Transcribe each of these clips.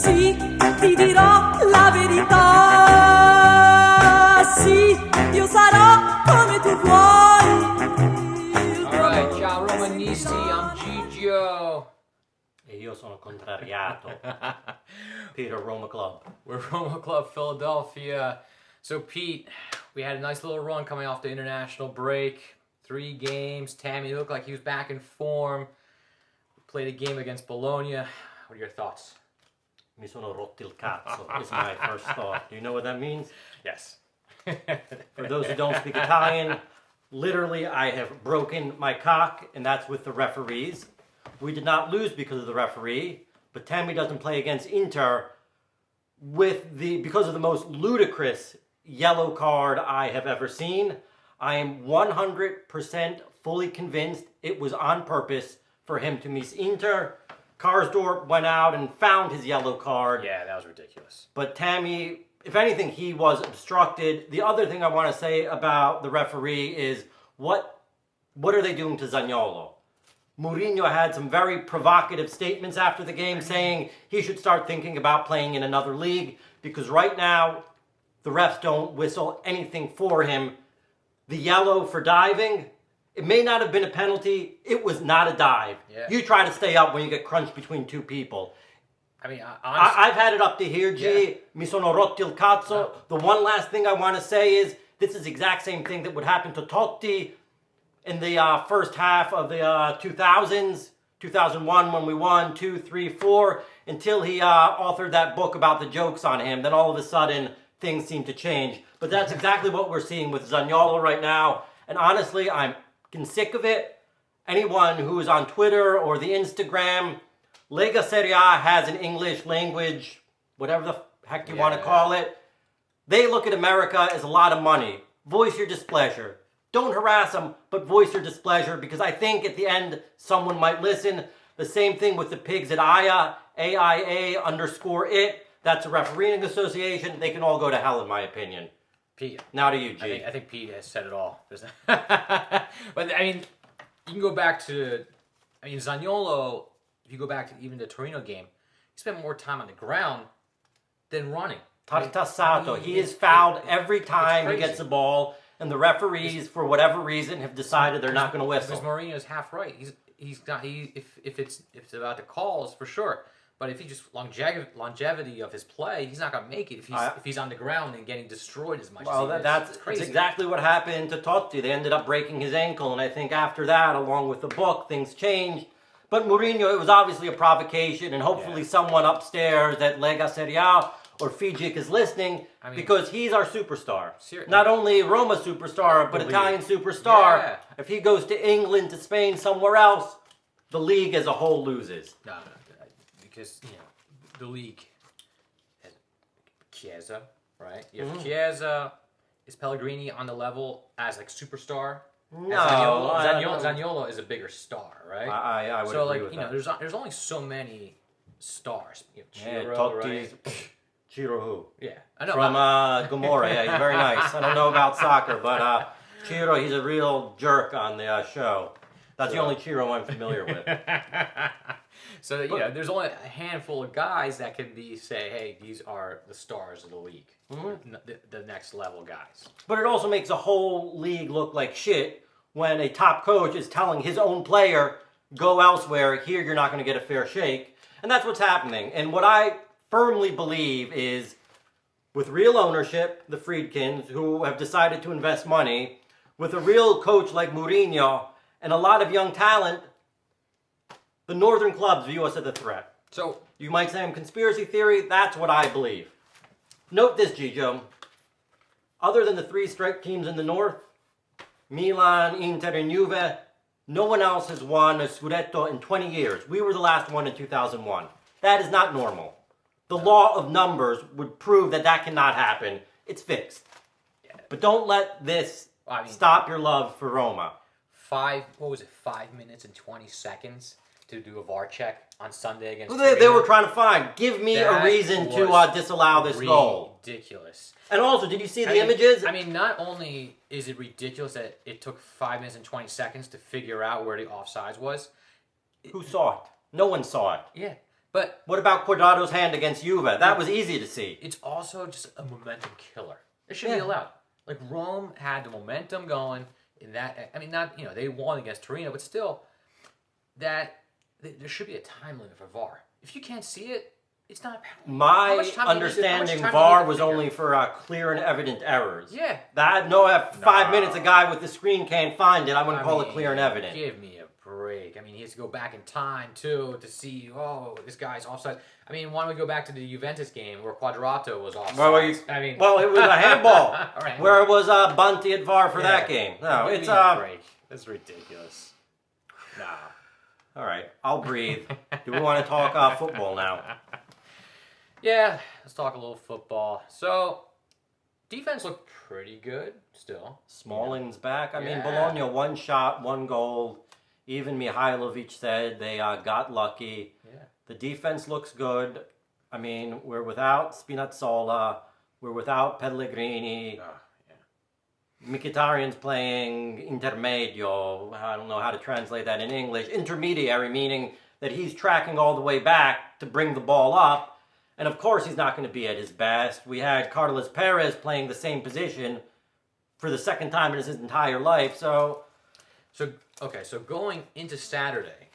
Sì, ti dirò la verità. Sì, io sarò come tu vuoi. Alright, ciao Romanisti, I'm Gigio. E io sono contrariato. Peter, Roma Club. We're Roma Club Philadelphia. So Pete, we had a nice little run coming off the international break. 3 games. Tammy looked like he was back in form. Played a game against Bologna. What are your thoughts? Mi sono rotti il cazzo is my first thought. Do you know what that means? Yes. For those who don't speak Italian, literally I have broken my cock, and that's with the referees. We did not lose because of the referee, but Tammy doesn't play against Inter because of the most ludicrous yellow card I have ever seen. I am 100% fully convinced it was on purpose for him to miss Inter. Karsdorp went out and found his yellow card. Yeah, that was ridiculous. But Tammy, if anything, he was obstructed. The other thing I want to say about the referee is what are they doing to Zaniolo? Mourinho had some very provocative statements after the game saying he should start thinking about playing in another league because right now the refs don't whistle anything for him. The yellow for diving, it may not have been a penalty. It was not a dive. Yeah. You try to stay up when you get crunched between 2 people. I mean, honestly, I've had it up to here, G. Yeah. Mi sono rotti il cazzo. No. The one last thing I want to say is this is the exact same thing that would happen to Totti in the first half of the 2000s, 2001 when we won 2, 3, 4, until he authored that book about the jokes on him. Then all of a sudden, things seem to change. But that's exactly what we're seeing with Zaniolo right now. And honestly, I'm sick of it. Anyone who is on Twitter or the Instagram, Lega Serie A has an English language, whatever the heck you want to call it. They look at America as a lot of money. Voice your displeasure. Don't harass them, but voice your displeasure because I think at the end someone might listen. The same thing with the pigs at AIA, AIA_it. That's a refereeing association. They can all go to hell in my opinion. Pete. Now to you, G. I think Pete has said it all. But I mean, you can go back to, Zaniolo. If you go back to even the Torino game, he spent more time on the ground than running. Tartassato. He is fouled every time he gets the ball, and the referees, for whatever reason, have decided they're not going to whistle. Because Mourinho's half right. He's not. If it's about the calls for sure. But if he just longevity of his play, he's not going to make it if he's on the ground and getting destroyed as much as he is. That's crazy. exactly what happened to Totti. They ended up breaking his ankle, and I think after that, along with the book, things changed. But Mourinho, it was obviously a provocation, and hopefully someone upstairs at Lega Serie A or Fijic is listening because he's our superstar. Seriously. Not only Roma superstar, but Italian superstar. Yeah. If he goes to England, to Spain, somewhere else, the league as a whole loses. No. Because, the league has Chiesa, right? You have Chiesa. Is Pellegrini on the level as, superstar? No. Zaniolo is a bigger star, right? I would agree with that. there's only so many stars. You have Ciro, Totti's, right? Ciro who? Yeah. I know. From Gomorrah. Yeah, he's very nice. I don't know about soccer, but Ciro, he's a real jerk on the show. That's the only Ciro I'm familiar with. So, there's only a handful of guys that can say, hey, these are the stars of the league. Mm-hmm. The next level guys. But it also makes a whole league look like shit when a top coach is telling his own player, go elsewhere, here you're not going to get a fair shake. And that's what's happening. And what I firmly believe is, with real ownership, the Friedkins, who have decided to invest money, with a real coach like Mourinho, and a lot of young talent, the northern clubs view us as a threat. So you might say I'm conspiracy theory. That's what I believe. Note this, Gigio. Other than the 3 strike teams in the north, Milan, Inter, and Juve, no one else has won a Scudetto in 20 years. We were the last one in 2001. That is not normal. The law of numbers would prove that cannot happen. It's fixed. Yeah. But don't let this stop your love for Roma. 5 minutes and 20 seconds to do a VAR check on Sunday against They were trying to find. Give me a reason to disallow this goal. Ridiculous. And also, did you see the images? Not only is it ridiculous that it took 5 minutes and 20 seconds to figure out where the offsides was. Who saw it? No one saw it. Yeah. But What about Quadrado's hand against Juve? That was easy to see. it's also just a momentum killer. It should be Yeah. allowed. Like Rome had the momentum going in that. I mean, not they won against Torino, but still, there should be a time limit for VAR. If you can't see it, it's not a penalty. How My much time do you need to- how much understanding, time do you need VAR to was figure? only for clear and evident errors. Yeah. That no, at 5 No. minutes a guy with the screen can't find it. I wouldn't call it clear and evident. Give me a break. I mean, he has to go back in time too to see. Oh, this guy's offside. I mean, why don't we go back to the Juventus game where Quadrato was offside? Well, it was a handball. All right. Where it was Bunty at VAR for that game. No, Give it's me a break. That's ridiculous. Nah. all right. I'll breathe. Do we want to talk football now? Yeah, let's talk a little football. So, defense looked pretty good still. Smalling's back. I mean, Yeah. Bologna, 1 shot, 1 goal. Even Mihailovic said they got lucky. Yeah. The defense looks good. I mean, we're without Spinazzola. We're without Pellegrini. Oh, yeah. Mkhitaryan's playing intermedio. I don't know how to translate that in English. Intermediary, meaning that he's tracking all the way back to bring the ball up. And of course, he's not going to be at his best. We had Carlos Perez playing the same position for the second time in his entire life. So So going into Saturday,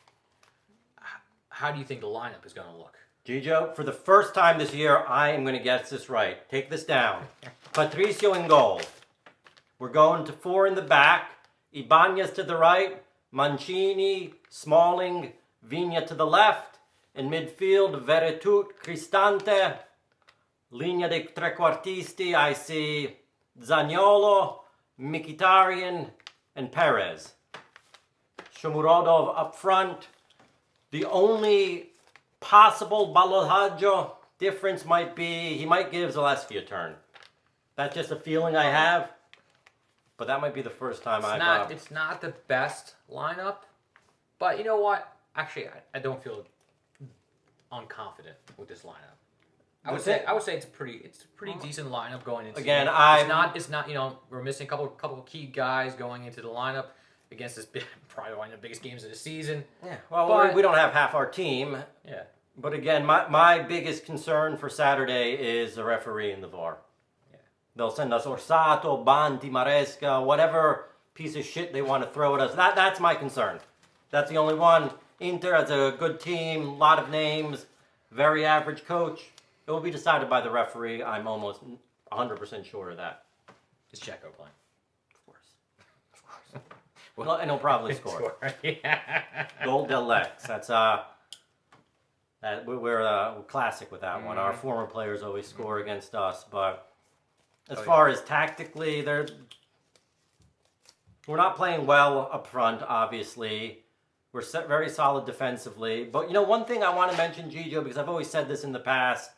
how do you think the lineup is going to look? Gigio, for the first time this year, I am going to get this right. Take this down. Patricio in goal. We're going to 4 in the back. Ibanez to the right. Mancini, Smalling, Vigna to the left. In midfield, Veretut, Cristante. Linea de trequartisti, I see Zaniolo, Mkhitaryan, and Perez. Shomurodov up front. The only possible Balohaggio difference might be he might give Zalewski a turn. That's just a feeling I have. But that might be the first time It's not the best lineup, but you know what? Actually, I don't feel unconfident with this lineup. I would say it's a pretty decent lineup going into. Again, it's not we're missing a couple of key guys going into the lineup against this probably one of the biggest games of the season. Yeah. Well, But- we don't have half our team. Yeah. But again, my biggest concern for Saturday is the referee and the VAR. Yeah. They'll send us Orsato, Banti, Maresca, whatever piece of shit they want to throw at us. That's my concern. That's the only one. Inter has a good team, a lot of names, very average coach. It will be decided by the referee. I'm almost 100% sure of that. Is Checo playing? Of course. Well, and he'll probably score. Yeah. Goal del Lex. That's we're classic with that one. Our former players always score against us, but as far as tactically, we're not playing well up front. Obviously, we're very solid defensively. But one thing I want to mention, Gigio, because I've always said this in the past.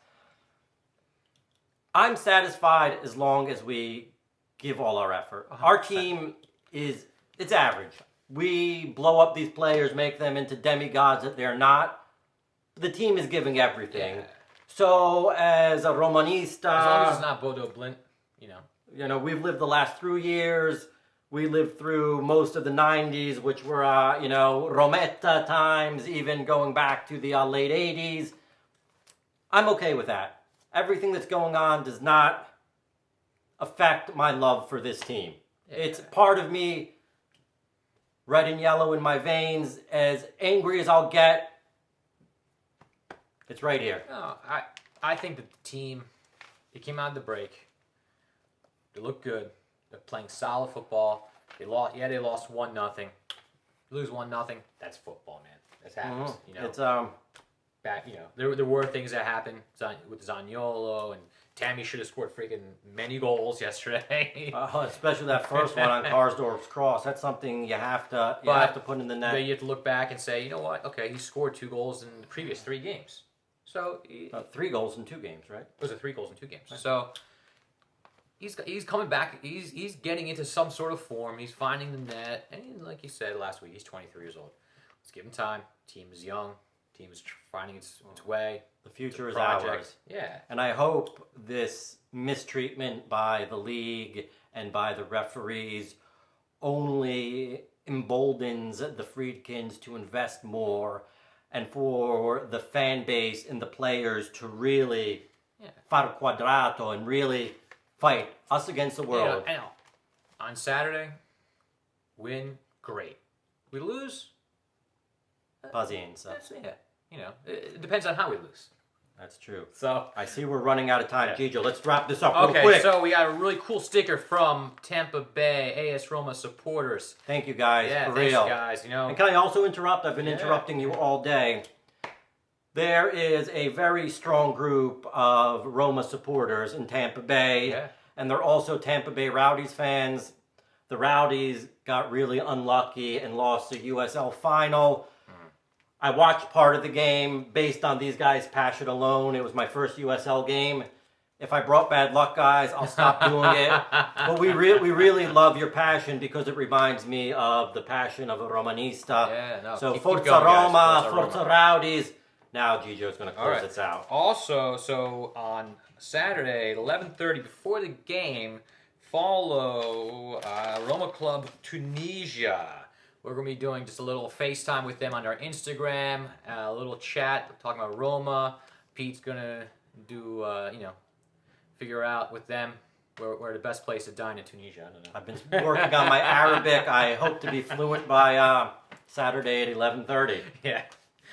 I'm satisfied as long as we give all our effort. 100%. Our team it's average. We blow up these players, make them into demigods that they're not. The team is giving everything. Yeah. So as a Romanista, As long as it's not Bodo Blint, we've lived the last 3 years. We lived through most of the 90s, which were, Rometta times, even going back to the late 80s. I'm okay with that. Everything that's going on does not affect my love for this team. Yeah. It's part of me, red and yellow in my veins, as angry as I'll get. It's right here. No, I think that the team, they came out of the break. They look good. They're playing solid football. They lost 1-0. Lose 1-0. That's football, man. That's happens. It's there were things that happened with Zaniolo, and Tammy should have scored freaking many goals yesterday. especially that first one on Karsdorp's cross. That's something you have to put in the net. But you have to look back and say, you know what? Okay, he scored 2 goals in the previous 3 games. So 3 goals in 2 games, right? Those are 3 goals in 2 games. So he's coming back. He's getting into some sort of form. He's finding the net, and like you said last week, he's 23 years old. Let's give him time. Team is young. Team is finding its way. The future is Project. ours. Yeah. And I hope this mistreatment by the league and by the referees only emboldens the Friedkins to invest more and for the fan base and the players to really far quadrato and really fight us against the world. I know. On Saturday, win, great. We lose, Pazienza. that's it depends on how we lose. That's true. So I see we're running out of time, Gigio. Let's wrap this up real okay, quick. so we got a really cool sticker from Tampa Bay AS Roma supporters. Thank you guys, Yeah, for thanks, real. guys. And can I also interrupt? I've been interrupting you all day. There is a very strong group of Roma supporters in Tampa Bay, and they're also Tampa Bay Rowdies fans. The Rowdies got really unlucky and lost the USL final. I watched part of the game based on these guys' passion alone. It was my first USL game. If I brought bad luck, guys, I'll stop doing it. But we really love your passion because it reminds me of the passion of a Romanista. Yeah, no, so keep Forza going, guys. Roma, Forza Forza Rowdies. Now Gigio's going to close this out. Also, so on Saturday at 11:30 before the game, follow Roma Club Tunisia. We're going to be doing just a little FaceTime with them on our Instagram, a little chat, talking about Roma. Pete's going to do, figure out with them where the best place to dine in Tunisia. I don't know. I've been working on my Arabic. I hope to be fluent by Saturday at 11:30. Yeah.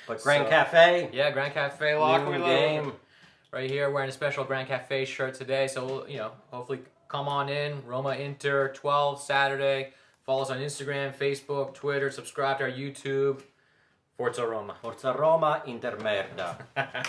But Grand Cafe. Yeah, Grand Cafe lock. New game. Right here, wearing a special Grand Cafe shirt today. So, hopefully come on in. Roma Inter, 12 Saturday. Follow us on Instagram, Facebook, Twitter. Subscribe to our YouTube. Forza Roma. Forza Roma, Inter merda.